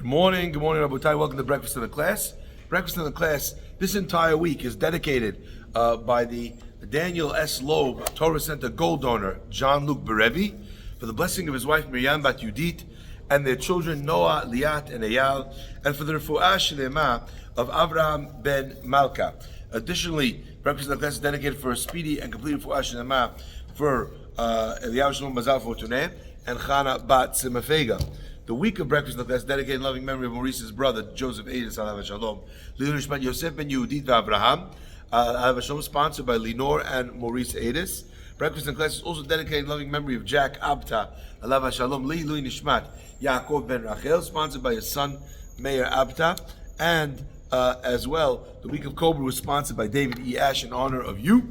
Good morning, Rabotai. Welcome to Breakfast in the Class. Breakfast in the Class, this entire week is dedicated by the Daniel S. Loeb Torah Center Gold Donor, John Luke Berevi, for the blessing of his wife Miriam Bat Yudit and their children Noah, Liat, and Eyal, and for the refuah shlema of Avraham ben Malka. Additionally, Breakfast in the Class is dedicated for a speedy and complete refuah shlema for Eliyahu Shalom Bazal Fortuné and Chana Bat Simafega. The week of Breakfast in the Class dedicated in loving memory of Maurice's brother, Joseph Adis, Alav Shalom. Leilul Nishmat Yosef ben Yehudit v'Avraham, Alav Shalom, sponsored by Lenore and Maurice Adis. Breakfast in the Class is also dedicated in loving memory of Jack Abta, Alav Shalom. Leilul Nishmat Yaakov ben Rachel, sponsored by his son, Meir Abta. And as well, the week of Cobra was sponsored by David E. Ash in honor of you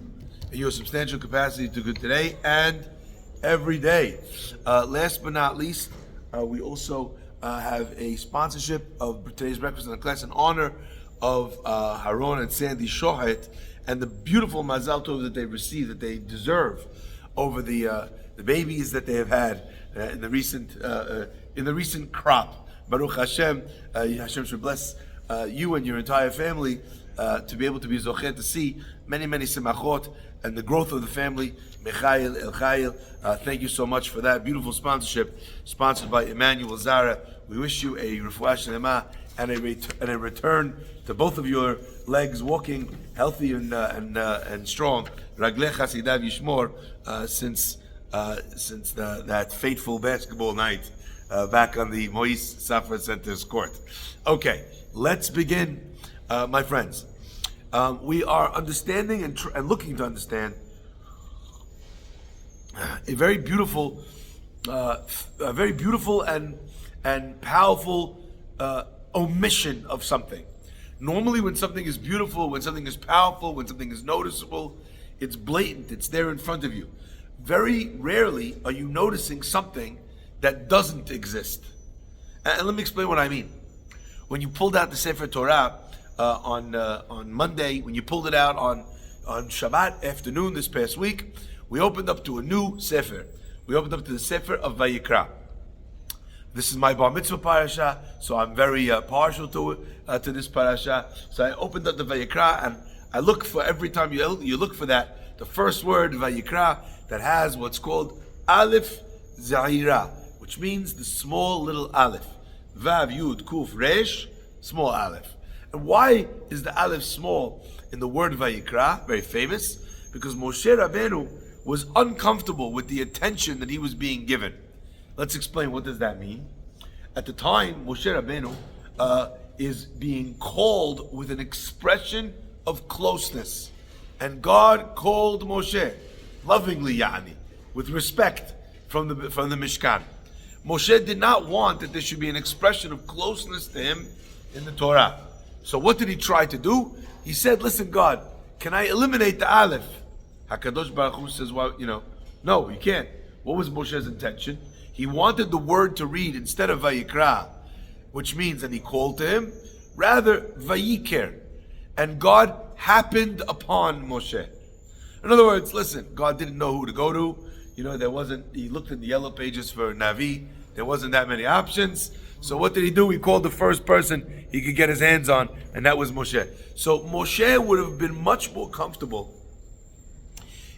and your substantial capacity to do today and every day. Last but not least, we also have a sponsorship of today's Breakfast in the Class in honor of Haron and Sandy Shohet and the beautiful Mazal Tov that they received, that they deserve over the babies that they have had in the recent crop. Baruch Hashem, Hashem should bless you and your entire family to be able to be zochet, to see many simachot and the growth of the family. Mechail El Chayil, thank you so much for that beautiful sponsorship, sponsored by Emmanuel Zara. We wish you a refuah shlema and a return to both of your legs walking healthy and strong. Raglech Hasidav Yishmor, since that fateful basketball night back on the Mois Safra Center's court. Okay, let's begin, my friends. We are understanding and looking to understand a very beautiful and powerful omission of something. Normally, when something is beautiful, when something is powerful, when something is noticeable, it's blatant, it's there in front of you. Very rarely are you noticing something that doesn't exist. And let me explain what I mean. When you pulled out the Sefer Torah on Monday, when you pulled it out on Shabbat afternoon this past week, we opened up to a new Sefer. We opened up to the Sefer of Vayikra. This is my Bar Mitzvah parasha, so I'm very partial to this parasha. So I opened up the Vayikra, and I look for, every time you look for that, the first word, Vayikra, that has what's called Aleph Zahira, which means the small little Aleph. Vav Yud Kuf Resh, small Aleph. And why is the Aleph small in the word Vayikra? Very famous, because Moshe Rabbeinu was uncomfortable with the attention that he was being given. Let's explain, what does that mean? At the time, Moshe Rabbeinu is being called with an expression of closeness. And God called Moshe, lovingly yani, with respect from the Mishkan. Moshe did not want that there should be an expression of closeness to him in the Torah. So what did he try to do? He said, listen, God, can I eliminate the Aleph? HaKadosh Baruch Hu says, well, no, you can't. What was Moshe's intention? He wanted the word to read instead of Vayikra, which means, and he called to him, rather Vayikra. And God happened upon Moshe. In other words, listen, God didn't know who to go to. He looked in the yellow pages for Navi. There wasn't that many options. So what did he do? He called the first person he could get his hands on, and that was Moshe. So Moshe would have been much more comfortable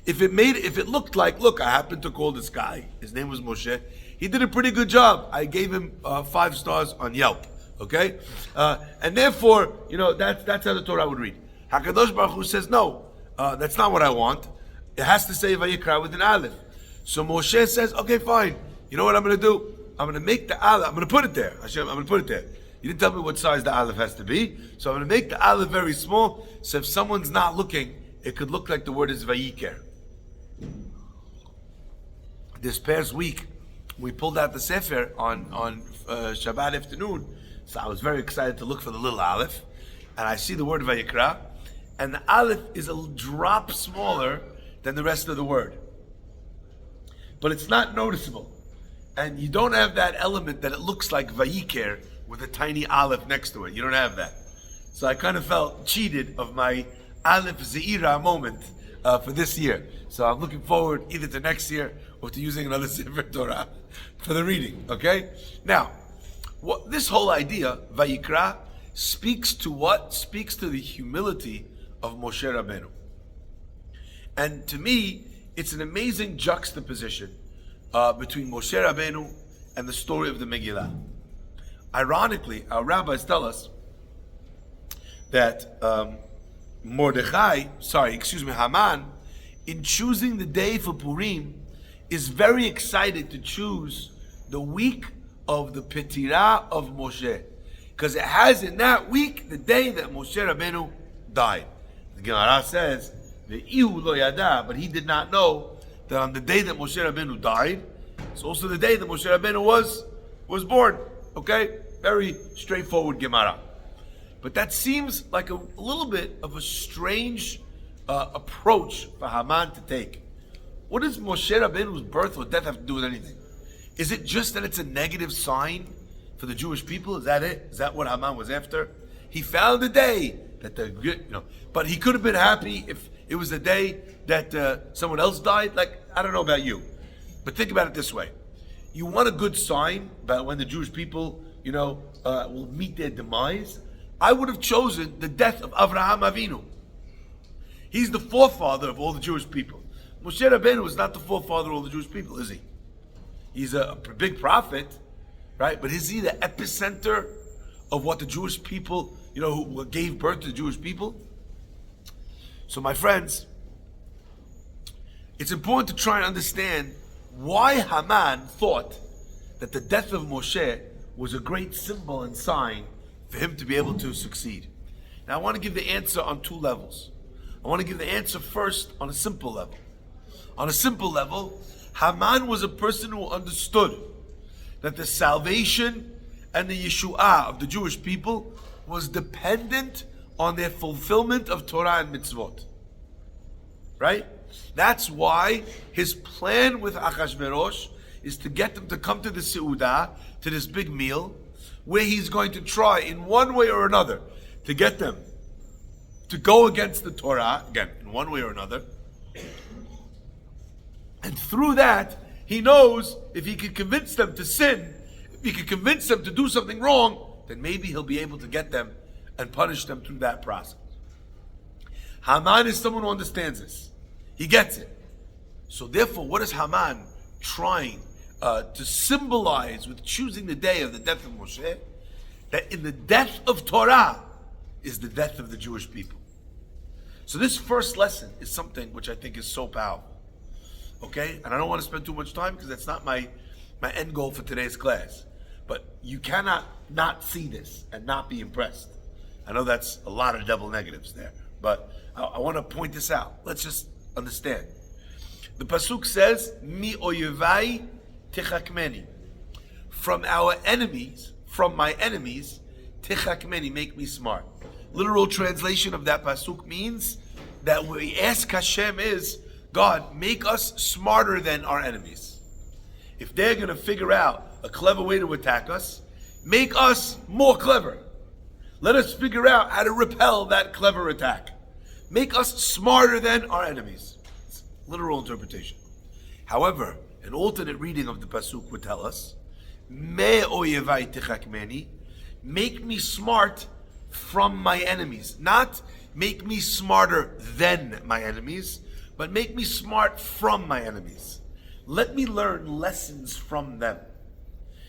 if it looked like, look, I happened to call this guy. His name was Moshe. He did a pretty good job. I gave him 5 stars on Yelp. Okay? And therefore, that's how the Torah would read. HaKadosh Baruch Hu says, no, that's not what I want. It has to say Vayikra with an Aleph. So Moshe says, okay, fine. You know what I'm going to do? I'm going to make the Aleph, I'm going to put it there. Hashem, I'm going to put it there. You didn't tell me what size the Aleph has to be. So I'm going to make the Aleph very small. So if someone's not looking, it could look like the word is Vayikra. This past week, we pulled out the Sefer on Shabbat afternoon. So I was very excited to look for the little Aleph. And I see the word Vayikra. And the Aleph is a drop smaller than the rest of the word. But it's not noticeable. And you don't have that element that it looks like Vayikra with a tiny Aleph next to it. You don't have that. So I kind of felt cheated of my Aleph Zeira moment for this year. So I'm looking forward either to next year or to using another Sefer Torah for the reading. Okay? Now, What this whole idea, Vayikra, speaks to what? Speaks to the humility of Moshe Rabbeinu. And to me, it's an amazing juxtaposition between Moshe Rabbeinu and the story of the Megillah. Ironically, our rabbis tell us that Haman, in choosing the day for Purim, is very excited to choose the week of the Petirah of Moshe, because it has in that week the day that Moshe Rabbeinu died. The Gemara says, "Ve'ihu lo yada," but he did not know that on the day that Moshe Rabbeinu died, it's also the day that Moshe Rabbeinu was born. Okay, very straightforward Gemara. But that seems like a little bit of a strange approach for Haman to take. What does Moshe Rabbeinu's birth or death have to do with anything? Is it just that it's a negative sign for the Jewish people? Is that it? Is that what Haman was after? He found a day that but he could have been happy if it was the day that someone else died. Like, I don't know about you, but think about it this way: you want a good sign about when the Jewish people, will meet their demise. I would have chosen the death of Avraham Avinu. He's the forefather of all the Jewish people. Moshe Rabbeinu is not the forefather of all the Jewish people, is he? He's a big prophet, right? But is he the epicenter of what the Jewish people, who gave birth to the Jewish people? So my friends, it's important to try and understand why Haman thought that the death of Moshe was a great symbol and sign for him to be able to succeed. Now I want to give the answer on two levels. I want to give the answer first on a simple level. On a simple level, Haman was a person who understood that the salvation and the Yeshuah of the Jewish people was dependent on their fulfillment of Torah and mitzvot. Right? That's why his plan with Achashverosh is to get them to come to the Seudah, to this big meal, where he's going to try in one way or another to get them to go against the Torah, again, in one way or another. And through that, he knows if he can convince them to sin, if he can convince them to do something wrong, then maybe he'll be able to get them and punish them through that process. Haman is someone who understands this. He gets it. So therefore, what is Haman trying to symbolize with choosing the day of the death of Moshe? That in the death of Torah is the death of the Jewish people. So this first lesson is something which I think is so powerful. Okay? And I don't want to spend too much time because that's not my end goal for today's class. But you cannot not see this and not be impressed. I know that's a lot of double negatives there, but I want to point this out. Let's just understand. The pasuk says, "Mi oyevai techakmeni." From our enemies, from my enemies, techakmeni, make me smart. Literal translation of that pasuk means that what we ask Hashem is, God, make us smarter than our enemies. If they're going to figure out a clever way to attack us, make us more clever. Let us figure out how to repel that clever attack. Make us smarter than our enemies. It's literal interpretation. However, an alternate reading of the pasuk would tell us, Me oyevai techakmeni, make me smart from my enemies. Not make me smarter than my enemies, but make me smart from my enemies. Let me learn lessons from them.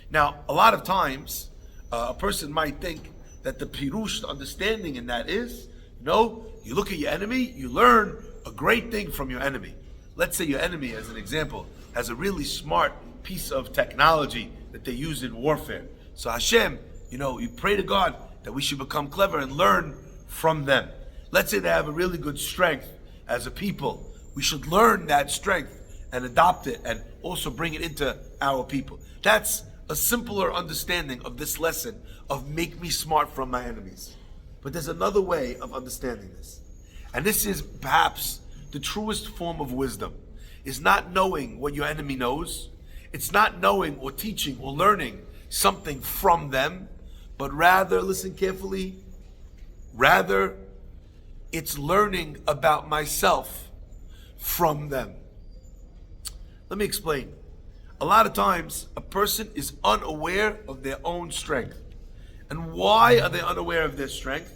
Now, a lot of times, a person might think that the pirush, the understanding in that is, you look at your enemy, you learn a great thing from your enemy. Let's say your enemy, as an example, has a really smart piece of technology that they use in warfare. So Hashem, you pray to God that we should become clever and learn from them. Let's say they have a really good strength as a people. We should learn that strength and adopt it and also bring it into our people. That's a simpler understanding of this lesson of make me smart from my enemies. But there's another way of understanding this. And this is perhaps the truest form of wisdom, is not knowing what your enemy knows. It's not knowing or teaching or learning something from them, but rather, listen carefully, rather it's learning about myself from them. Let me explain. a lot of times a person is unaware of their own strength. And why are they unaware of their strength?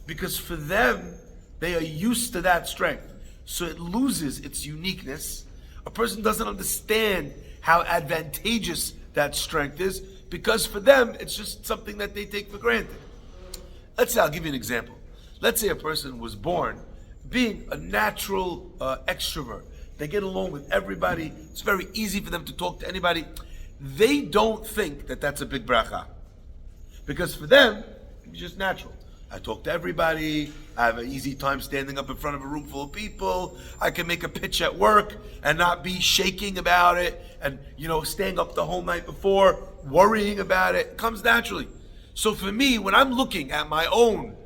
Because for them, they are used to that strength. So it loses its uniqueness. A person doesn't understand how advantageous that strength is, because for them, it's just something that they take for granted. Let's say, I'll give you an example. Let's say a person was born being a natural extrovert. They get along with everybody. It's very easy for them to talk to anybody. They don't think that that's a big bracha. Because for them, it's just natural. I talk to everybody. I have an easy time standing up in front of a room full of people. I can make a pitch at work and not be shaking about it and, staying up the whole night before, worrying about it. It comes naturally. So for me, when I'm looking at my own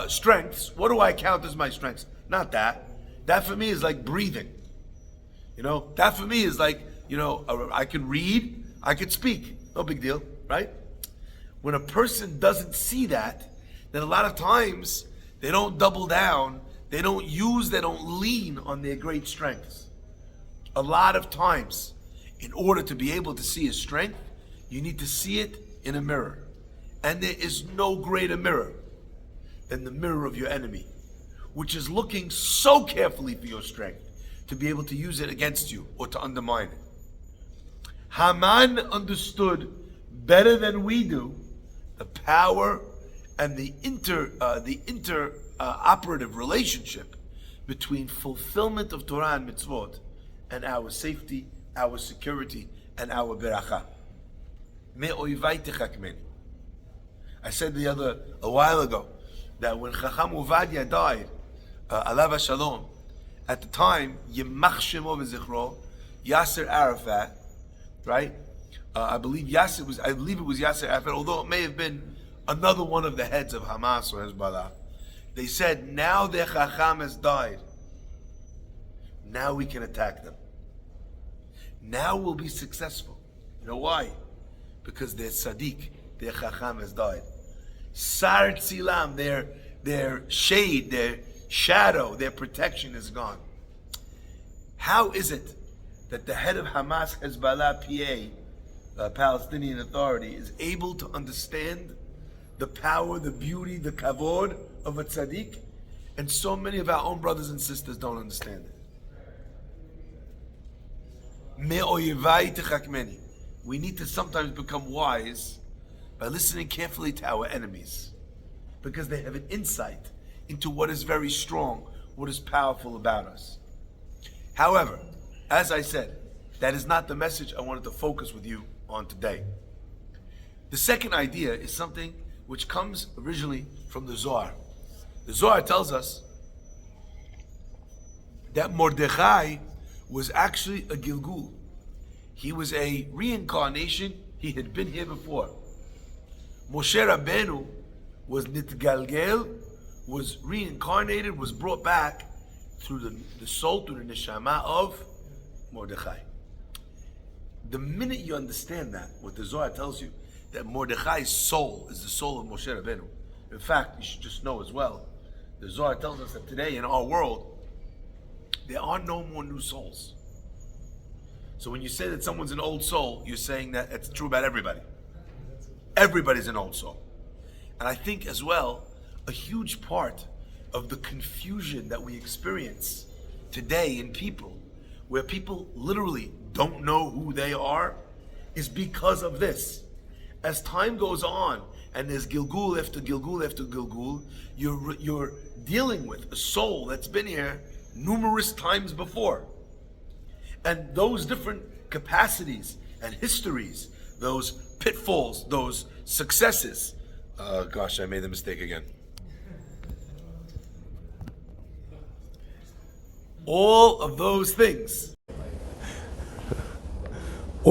strengths, what do I count as my strengths? Not that. That for me is like breathing. That for me is like, I can read, I can speak. No big deal, right? When a person doesn't see that, then a lot of times they don't double down, they don't lean on their great strengths. A lot of times, in order to be able to see a strength, you need to see it in a mirror. And there is no greater mirror than the mirror of your enemy, which is looking so carefully for your strength to be able to use it against you or to undermine it. Haman understood better than we do the power and the operative relationship between fulfillment of Torah and mitzvot and our safety, our security, and our beracha. Me'oivai techakmeni. I said a while ago that when Chacham Ovadia died, Alav HaShalom, at the time, Yemach Shemo v'zichro, Yasser Arafat, right? I believe it was Yasser Arafat, although it may have been another one of the heads of Hamas or Hezbollah. They said, now their Chacham has died. Now we can attack them. Now we'll be successful. You know why? Because their Tzaddik, their Chacham has died. Sar Tzilam, their shade, their shadow, their protection is gone. How is it that the head of Hamas, Hezbollah, PA, Palestinian Authority, is able to understand the power, the beauty, the kavod of a tzaddik, and so many of our own brothers and sisters don't understand it? Me'oyevai techakmeni. We need to sometimes become wise by listening carefully to our enemies, because they have an insight into what is very strong, what is powerful about us. However, as I said, that is not the message I wanted to focus with you on today. The second idea is something which comes originally from the Zohar. The Zohar tells us that Mordechai was actually a Gilgul. He was a reincarnation. He had been here before. Moshe Rabbeinu was Nitgalgel, was reincarnated, was brought back through the soul, through the neshama of Mordechai. The minute you understand that, what the Zohar tells you, that Mordechai's soul is the soul of Moshe Rabbeinu. In fact, you should just know as well, the Zohar tells us that today in our world, there are no more new souls. So when you say that someone's an old soul, you're saying that it's true about everybody. Everybody's an old soul. And I think as well, a huge part of the confusion that we experience today in people, where people literally don't know who they are, is because of this. As time goes on, and there's Gilgul after Gilgul after Gilgul, you're dealing with a soul that's been here numerous times before. And those different capacities and histories, those pitfalls, those successes. Gosh, I made the mistake again. All of those things. Do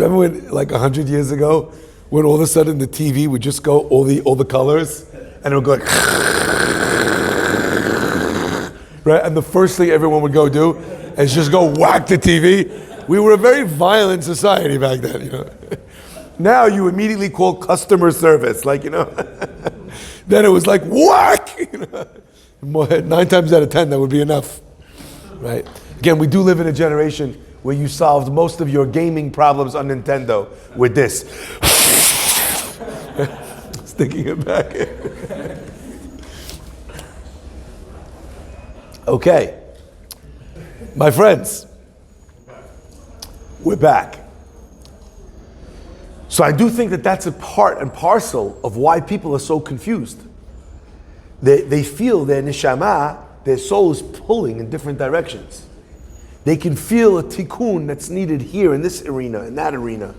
you remember when, like 100 years ago, when all of a sudden the TV would just go all the colors, and it would go like, right? And the first thing everyone would go do is just go whack the TV. We were a very violent society back then, you know. Now you immediately call customer service, like, you know. Then it was like whack. You know? 9 times out of 10, that would be enough. right? Again, we do live in a generation where you solved most of your gaming problems on Nintendo with this. Sticking it back in. Okay. My friends, we're back. So I do think that that's a part and parcel of why people are so confused. They feel their neshama, their soul is pulling in different directions. They can feel a tikkun that's needed here in this arena, in that arena.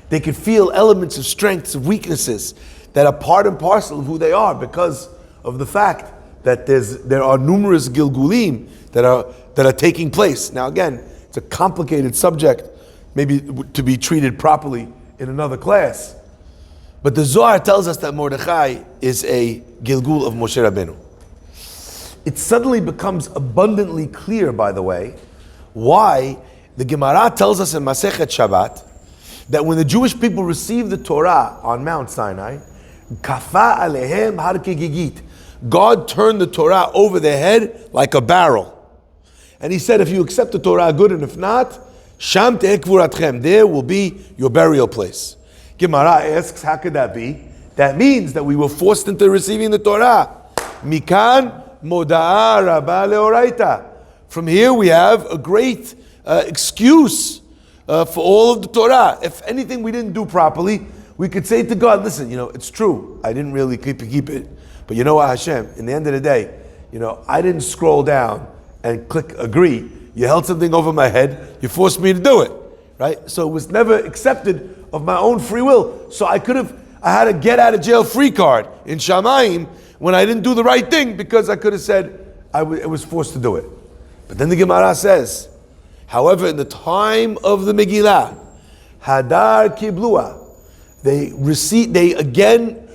They can feel elements of strengths, of weaknesses that are part and parcel of who they are because of the fact that there are numerous gilgulim that are taking place. Now again, it's a complicated subject, maybe to be treated properly in another class. But the Zohar tells us that Mordechai is a Gilgul of Moshe Rabbeinu. It suddenly becomes abundantly clear, by the way, why the Gemara tells us in Masechet Shabbat that when the Jewish people received the Torah on Mount Sinai, Kafa alehem har kegigit, God turned the Torah over their head like a barrel. And he said, if you accept the Torah, good, and if not, Sham te'ekvuratchem, there will be your burial place. Gemara asks, how could that be? That means that we were forced into receiving the Torah. Mikan moda'a rabba leoraita. From here we have a great excuse for all of the Torah. If anything we didn't do properly, we could say to God, listen, it's true, I didn't really keep it. But you know what, Hashem, in the end of the day, I didn't scroll down and click agree. You held something over my head, you forced me to do it, right? So it was never accepted of my own free will. So I had a get out of jail free card in Shamayim when I didn't do the right thing because I could have said I was forced to do it. But then the Gemara says, however, in the time of the Megillah, Hadar Kiblua, they again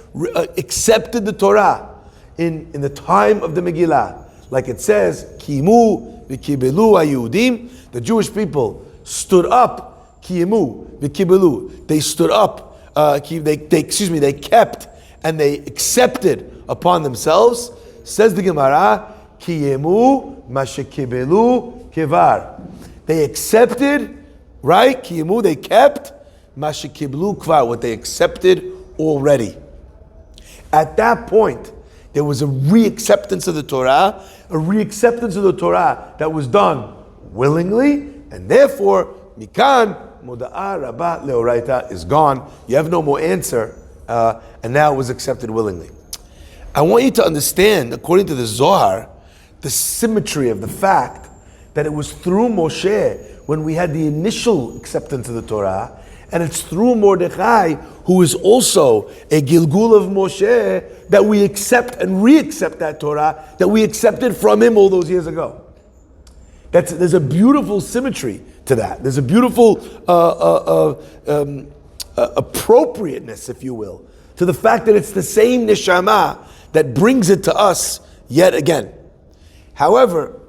accepted the Torah in the time of the Megillah. Like it says, Kimu v'kibelu hayudim, the Jewish people stood up, Kimu v'kibelu, they stood up, they kept and they accepted upon themselves. Says the Gemara, Kimu mashekibelu kivar. They accepted, right? Kimu, they kept, mashekibelu kvar, what they accepted already. At that point, there was a re-acceptance of the Torah, that was done willingly, and therefore, Mikan Moda'a Rabba Leoraita is gone. You have no more answer, and now it was accepted willingly. I want you to understand, according to the Zohar, the symmetry of the fact that it was through Moshe when we had the initial acceptance of the Torah, and it's through Mordechai, who is also a Gilgul of Moshe, that we accept and re-accept that Torah that we accepted from him all those years ago. There's a beautiful symmetry to that. There's a beautiful appropriateness, if you will, to the fact that it's the same neshama that brings it to us yet again. However,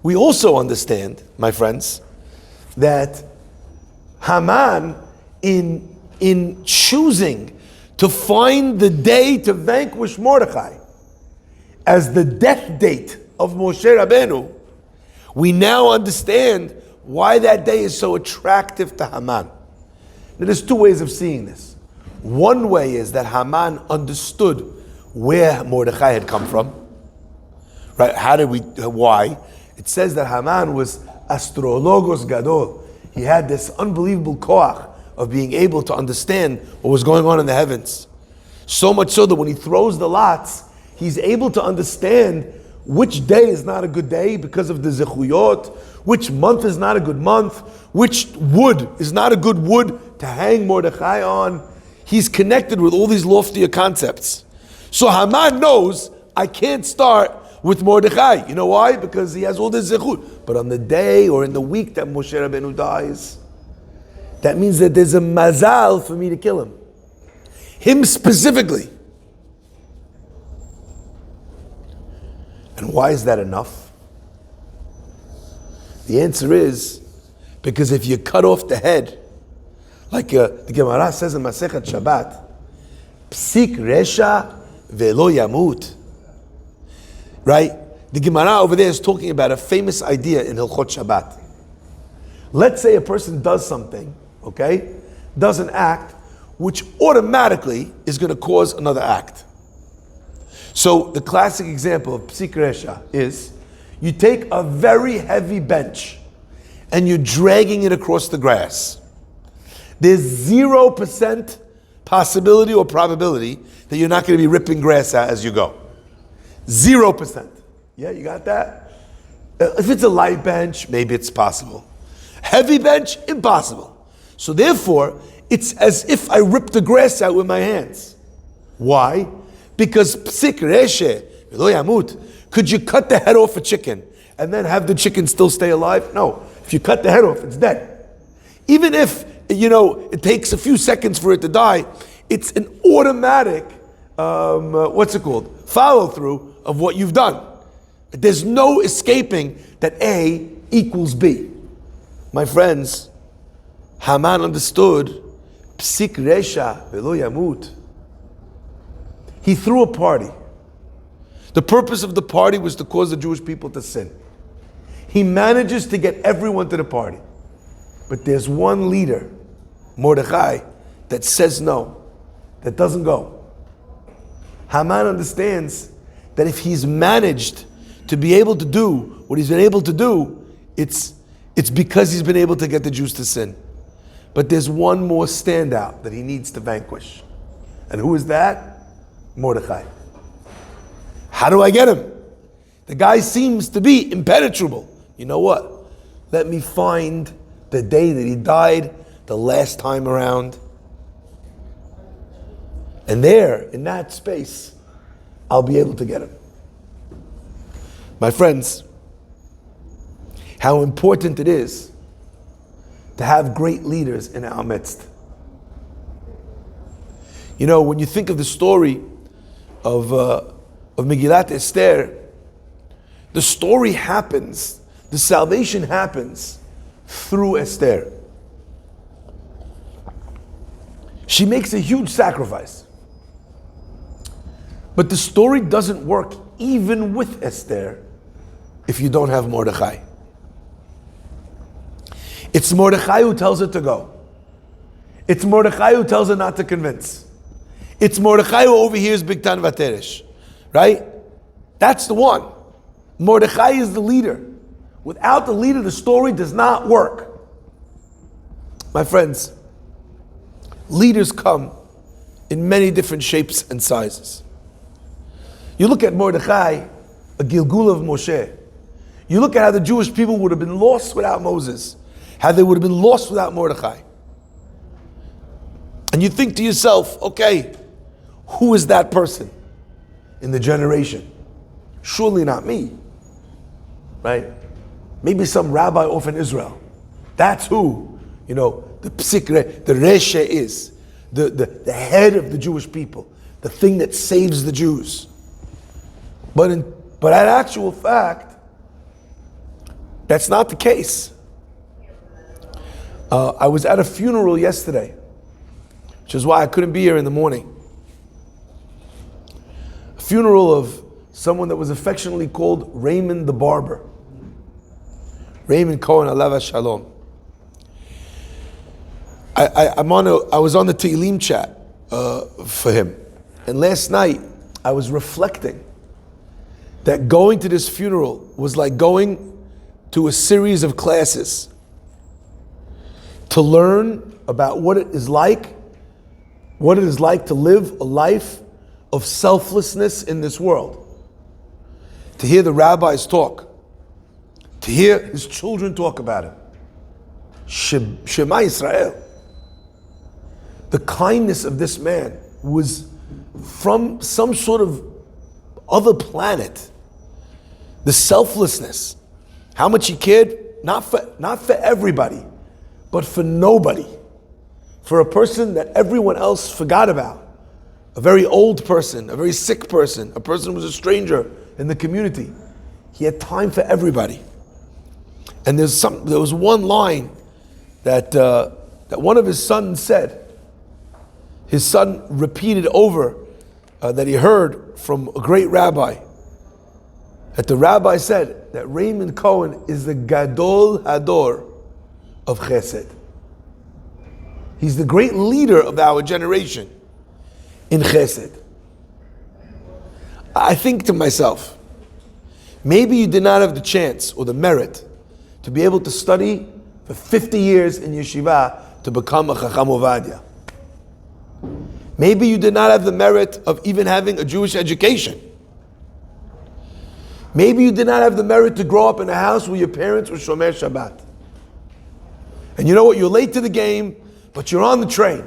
we also understand, my friends, that Haman, in choosing to find the day to vanquish Mordechai as the death date of Moshe Rabbeinu, we now understand why that day is so attractive to Haman. Now, there's two ways of seeing this. One way is that Haman understood where Mordechai had come from. Right? Why? It says that Haman was astrologos gadol. He had this unbelievable koach of being able to understand what was going on in the heavens. So much so that when he throws the lots, he's able to understand which day is not a good day because of the zechuyot, which month is not a good month, which wood is not a good wood to hang Mordechai on. He's connected with all these loftier concepts. So Haman knows, I can't start with Mordechai. You know why? Because he has all this zechut. But on the day or in the week that Moshe Rabbeinu dies, that means that there's a mazal for me to kill him. Him specifically. And why is that enough? The answer is because if you cut off the head, like the Gemara says in Masechet Shabbat, Psik resha velo yamut. Right? The Gemara over there is talking about a famous idea in Hilchot Shabbat. Let's say a person does something, okay, does an act, which automatically is going to cause another act. So the classic example of Psik Resha is, you take a very heavy bench and you're dragging it across the grass. There's 0% possibility or probability that you're not going to be ripping grass out as you go. 0%. Yeah, you got that? If it's a light bench, maybe it's possible. Heavy bench, impossible. So therefore, it's as if I ripped the grass out with my hands. Why? Because psik reshe, v'lo yamut. Could you cut the head off a chicken and then have the chicken still stay alive? No. If you cut the head off, it's dead. Even if, it takes a few seconds for it to die, it's an automatic, follow through of what you've done. There's no escaping that A equals B. My friends, Haman understood psik resha v'lo yamut. He threw a party. The purpose of the party was to cause the Jewish people to sin. He manages to get everyone to the party. But there's one leader, Mordechai, that says no, that doesn't go. Haman understands that if he's managed to be able to do what he's been able to do, it's because he's been able to get the Jews to sin. But there's one more standout that he needs to vanquish. And who is that? Mordechai. How do I get him? The guy seems to be impenetrable. You know what? Let me find the day that he died the last time around. And there, in that space, I'll be able to get him. My friends, how important it is to have great leaders in our midst. When you think of the story of Megillat Esther, the story happens, the salvation happens through Esther. She makes a huge sacrifice. But the story doesn't work even with Esther if you don't have Mordechai. It's Mordechai who tells her to go. It's Mordechai who tells her not to convince. It's Mordechai who overhears Bigtan Vateresh. Right? That's the one. Mordechai is the leader. Without the leader, the story does not work. My friends, leaders come in many different shapes and sizes. You look at Mordechai, a Gilgul of Moshe. You look at how the Jewish people would have been lost without Moses, how they would have been lost without Mordechai. And you think to yourself, okay, who is that person in the generation? Surely not me, right? Maybe some rabbi off in Israel. That's who, the psik, the reshe is, the head of the Jewish people, the thing that saves the Jews. But in actual fact, that's not the case. I was at a funeral yesterday, which is why I couldn't be here in the morning. A funeral of someone that was affectionately called Raymond the Barber. Raymond Cohen, Alav Shalom. I was on the Tehillim chat for him. And last night, I was reflecting that going to this funeral was like going to a series of classes to learn about what it is like to live a life of selflessness in this world. To hear the rabbis talk, to hear his children talk about it. Shema Yisrael. The kindness of this man was from some sort of other planet. The selflessness, how much he cared, not for everybody, but for nobody. For a person that everyone else forgot about. A very old person, a very sick person, a person who was a stranger in the community. He had time for everybody. And there was one line that one of his sons said. His son repeated over that he heard from a great rabbi. that the rabbi said that Raymond Cohen is the Gadol Hador of Chesed. He's the great leader of our generation in Chesed. I think to myself, maybe you did not have the chance or the merit to be able to study for 50 years in yeshiva to become a Chacham Ovadia. Maybe you did not have the merit of even having a Jewish education. Maybe you did not have the merit to grow up in a house where your parents were Shomer Shabbat. And you know what? You're late to the game, but you're on the train.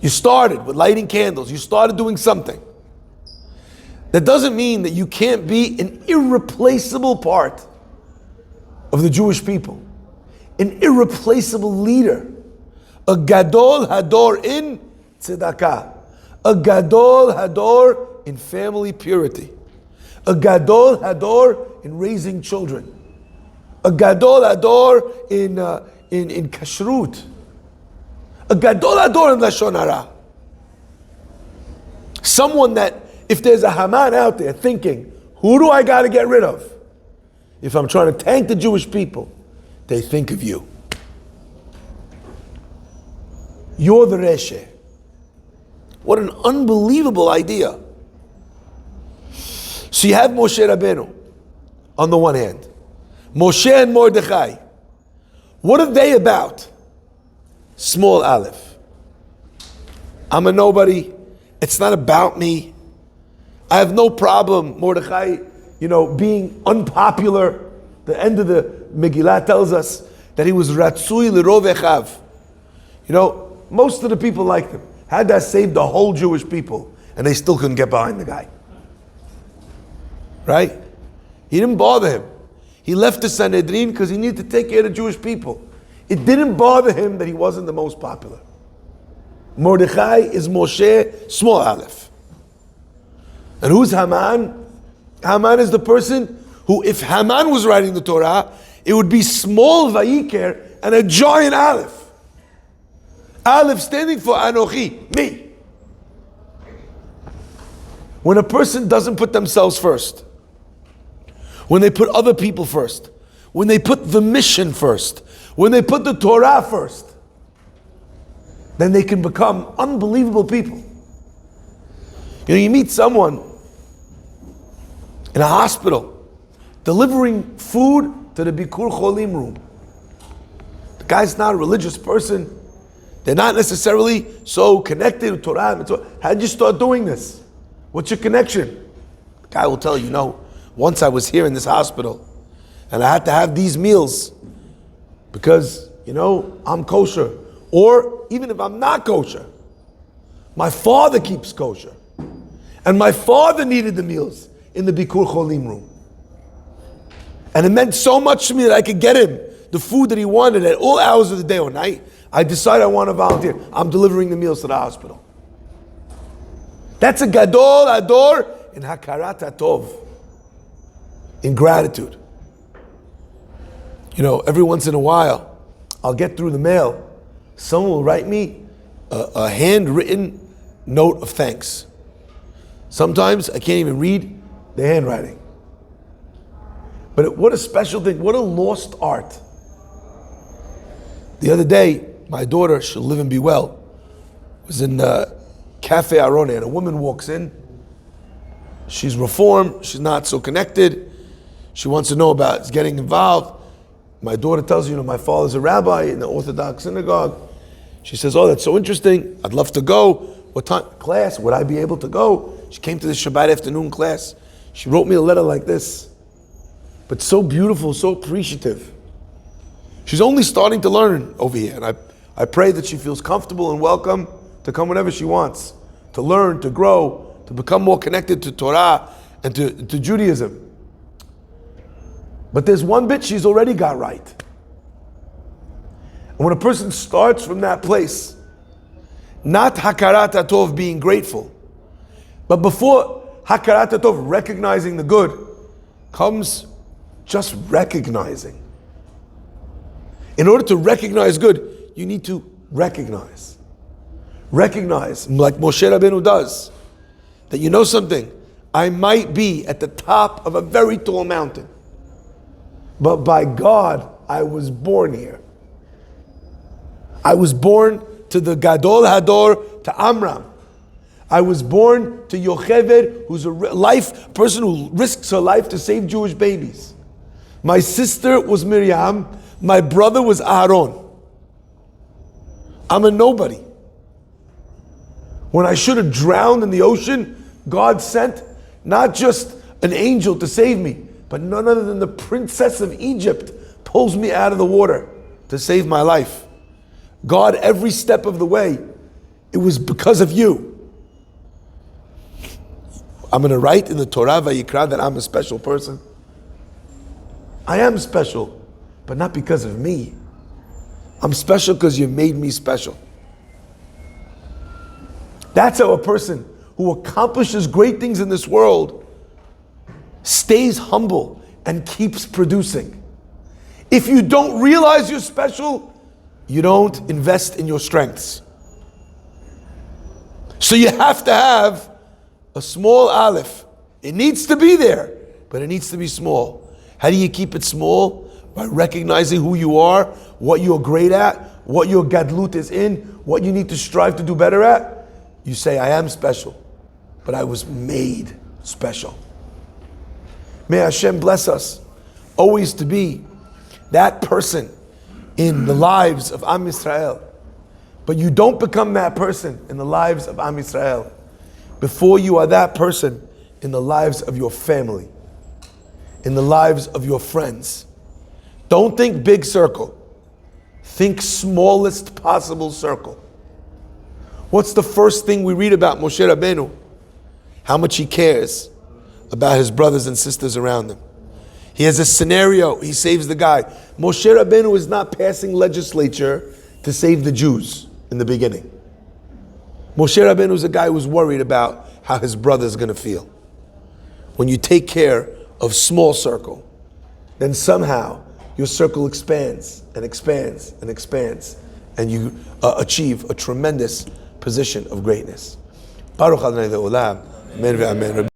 You started with lighting candles. You started doing something. That doesn't mean that you can't be an irreplaceable part of the Jewish people. An irreplaceable leader. A Gadol Hador in Tzedakah. A Gadol Hador in family purity. A Gadol Hador in raising children. A Gadol Hador in kashrut. A Gadol Hador in Lashon Hara. Someone that, if there's a Haman out there thinking, who do I got to get rid of? If I'm trying to tank the Jewish people, they think of you. You're the Reshe. What an unbelievable idea. So you have Moshe Rabbeinu on the one hand. Moshe and Mordechai. What are they about? Small aleph. I'm a nobody. It's not about me. I have no problem, Mordechai, being unpopular. The end of the Megillah tells us that he was Ratzui L'Rov Echav. Most of the people liked him. Had that saved the whole Jewish people, and they still couldn't get behind the guy. Right? He didn't bother him. He left the Sanhedrin because he needed to take care of the Jewish people. It didn't bother him that he wasn't the most popular. Mordechai is Moshe, small aleph. And who's Haman? Haman is the person who, if Haman was writing the Torah, it would be small Vayikra and a giant aleph. Aleph standing for Anochi, me. When a person doesn't put themselves first, when they put other people first, when they put the mission first, when they put the Torah first, then they can become unbelievable people. You meet someone in a hospital delivering food to the Bikur Cholim room. The guy's not a religious person. They're not necessarily so connected with Torah. How did you start doing this? What's your connection? The guy will tell you, once I was here in this hospital and I had to have these meals because, I'm kosher. Or even if I'm not kosher, my father keeps kosher. And my father needed the meals in the Bikur Cholim room. And it meant so much to me that I could get him the food that he wanted at all hours of the day or night. I decided I want to volunteer. I'm delivering the meals to the hospital. That's a Gadol Hador in Hakarat HaTov. In gratitude. Every once in a while, I'll get through the mail. Someone will write me a handwritten note of thanks. Sometimes I can't even read the handwriting. But what a special thing, what a lost art. The other day, my daughter, she'll live and be well, was in Cafe Arone, and a woman walks in. She's reformed, she's not so connected. She wants to know about getting involved. My daughter tells you, my father's a rabbi in the Orthodox synagogue. She says, oh, that's so interesting. I'd love to go. What time? Class, would I be able to go? She came to the Shabbat afternoon class. She wrote me a letter like this. But so beautiful, so appreciative. She's only starting to learn over here. And I pray that she feels comfortable and welcome to come whenever she wants. To learn, to grow, to become more connected to Torah and to Judaism. But there's one bit she's already got right. And when a person starts from that place, not Hakarat HaTov being grateful, but before Hakarat HaTov recognizing the good, comes just recognizing. In order to recognize good, you need to recognize. Recognize, like Moshe Rabbeinu does, that something. I might be at the top of a very tall mountain. But by God, I was born here. I was born to the Gadol Hador, to Amram. I was born to Yocheved, who's a person who risks her life to save Jewish babies. My sister was Miriam. My brother was Aaron. I'm a nobody. When I should have drowned in the ocean, God sent not just an angel to save me, but none other than the princess of Egypt pulls me out of the water to save my life. God, every step of the way, it was because of you. I'm going to write in the Torah, Vayikra, that I'm a special person. I am special, but not because of me. I'm special because you made me special. That's how a person who accomplishes great things in this world stays humble and keeps producing. If you don't realize you're special, you don't invest in your strengths. So you have to have a small aleph. It needs to be there, but it needs to be small. How do you keep it small? By recognizing who you are, what you're great at, what your gadlut is in, what you need to strive to do better at. You say, I am special, but I was made special. May Hashem bless us always to be that person in the lives of Am Yisrael. But you don't become that person in the lives of Am Yisrael before you are that person in the lives of your family, in the lives of your friends. Don't think big circle. Think smallest possible circle. What's the first thing we read about Moshe Rabbeinu? How much he cares about his brothers and sisters around him. He has a scenario, he saves the guy. Moshe Rabbeinu is not passing legislature to save the Jews in the beginning. Moshe Rabbeinu is a guy who's worried about how his brother's going to feel. When you take care of small circle, then somehow your circle expands and expands and expands, and you achieve a tremendous position of greatness. Baruch Adonai Le'olam. Amen ve'amen.